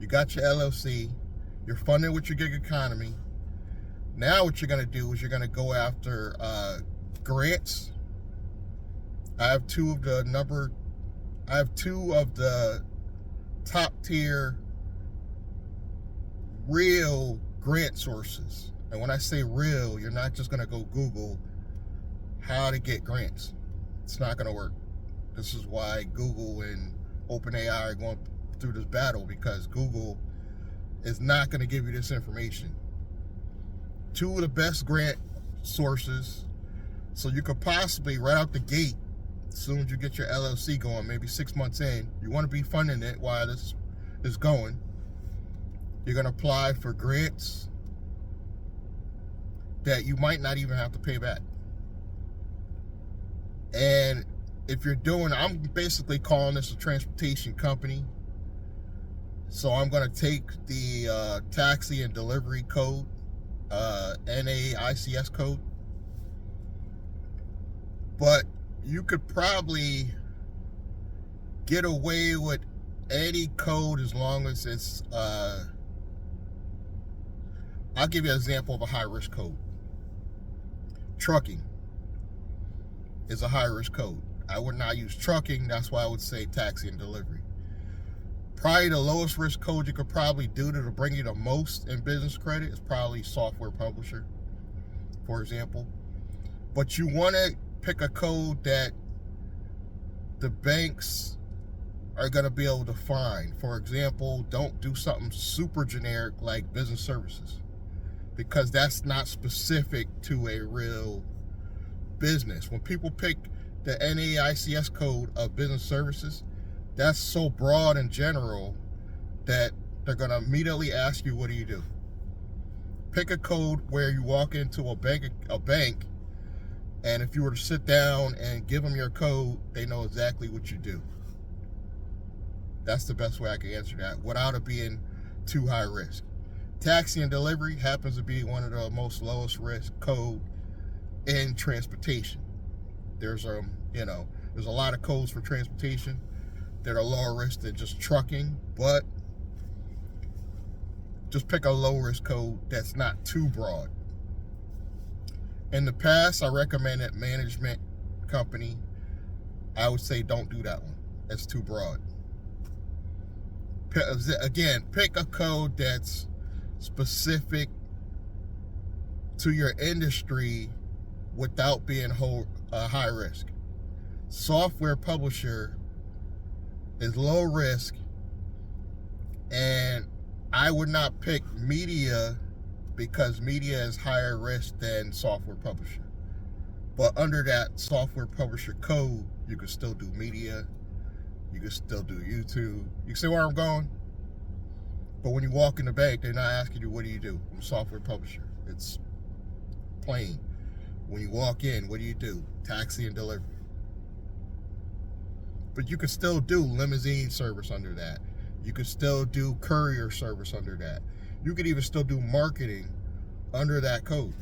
You got your LLC. You're funded with your gig economy. Now what you're going to do is you're going to go after grants. I have two of the top tier real grant sources. And when I say real, you're not just going to go Google how to get grants. It's not going to work. This is why Google and OpenAI are going through this battle, because Google is not going to give you this information. Two of the best grant sources, so you could possibly right out the gate, as soon as you get your LLC going, maybe 6 months in, you want to be funding it while this is going. You're going to apply for grants that you might not even have to pay back. And if you're doing, I'm basically calling this a transportation company. So I'm going to take the taxi and delivery code, NAICS code. But you could probably get away with any code as long as it's, I'll give you an example of a high-risk code. Trucking is a high-risk code. I would not use trucking. That's why I would say taxi and delivery. Probably the lowest risk code you could probably do to bring you the most in business credit is probably software publisher, for example. But you want to pick a code that the banks are going to be able to find. For example, don't do something super generic like business services, because that's not specific to a real business. When people pick the NAICS code of business services, that's so broad and general that they're going to immediately ask you, what do you do? Pick a code where you walk into a bank, and if you were to sit down and give them your code, they know exactly what you do. That's the best way I can answer that without it being too high risk. Taxi and delivery happens to be one of the most lowest risk code in transportation. There's a lot of codes for transportation that are lower risk than just trucking, but just pick a low risk code that's not too broad. In the past, I recommended management company. I would say don't do that one. That's too broad. Again, pick a code that's specific to your industry without being high risk. Software publisher is low risk, and I would not pick media because media is higher risk than software publisher. But under that software publisher code, you can still do media, you can still do YouTube. You see where I'm going? But when you walk in the bank, they're not asking you, what do you do? I'm a software publisher. It's plain. When you walk in, what do you do? Taxi and delivery. But you could still do limousine service under that. You could still do courier service under that. You could even still do marketing under that code.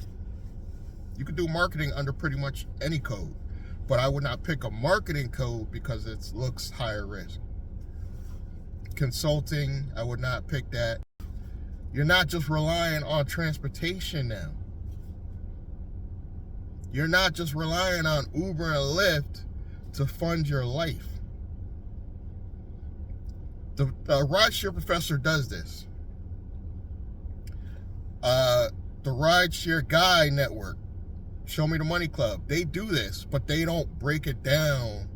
You could do marketing under pretty much any code. But I would not pick a marketing code because it looks higher risk. Consulting, I would not pick that. You're not just relying on transportation now. You're not just relying on Uber and Lyft to fund your life. The rideshare professor does this. The Rideshare Guy Network, Show Me the Money Club, they do this, but they don't break it down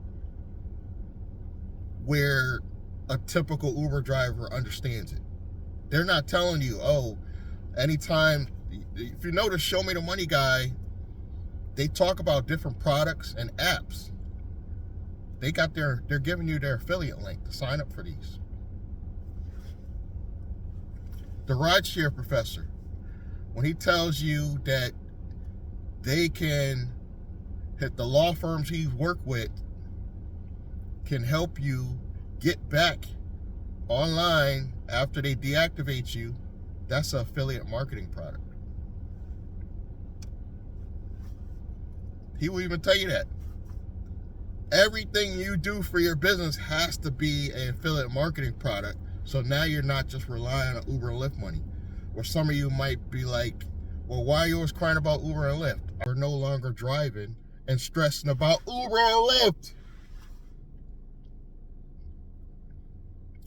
where a typical Uber driver understands it. They're not telling you, oh, anytime, if you notice Show Me the Money Guy, they talk about different products and apps. They're giving you their affiliate link to sign up for these. The Rideshare Professor, when he tells you that they can hit the law firms he's worked with, can help you get back online after they deactivate you, that's an affiliate marketing product. He will even tell you that. Everything you do for your business has to be an affiliate marketing product, So now you're not just relying on Uber and Lyft money. Or some of you might be like, well, why are you always crying about Uber and Lyft? We're no longer driving and stressing about Uber and Lyft.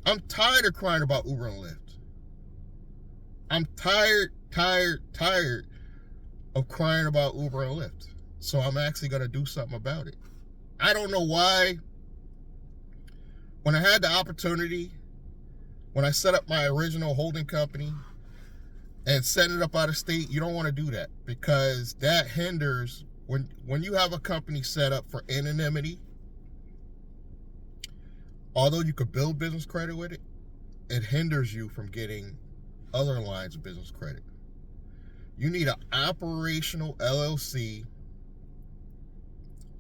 I'm tired of crying about Uber and Lyft. I'm tired of crying about Uber and Lyft. So I'm actually going to do something about it. I don't know why. When I had the opportunity, when I set up my original holding company and set it up out of state, you don't want to do that, because that hinders, when you have a company set up for anonymity, although you could build business credit with it, it hinders you from getting other lines of business credit. You need an operational LLC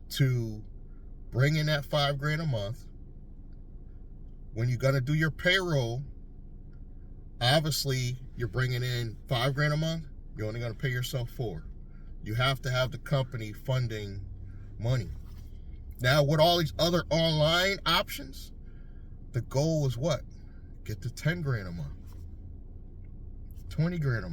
to bring in that $5,000 a month. When you're gonna do your payroll, obviously you're bringing in $5,000 a month. You're only gonna pay yourself $4,000. You have to have the company funding money. Now, with all these other online options, the goal is what? Get to $10,000 a month, $20,000 a month.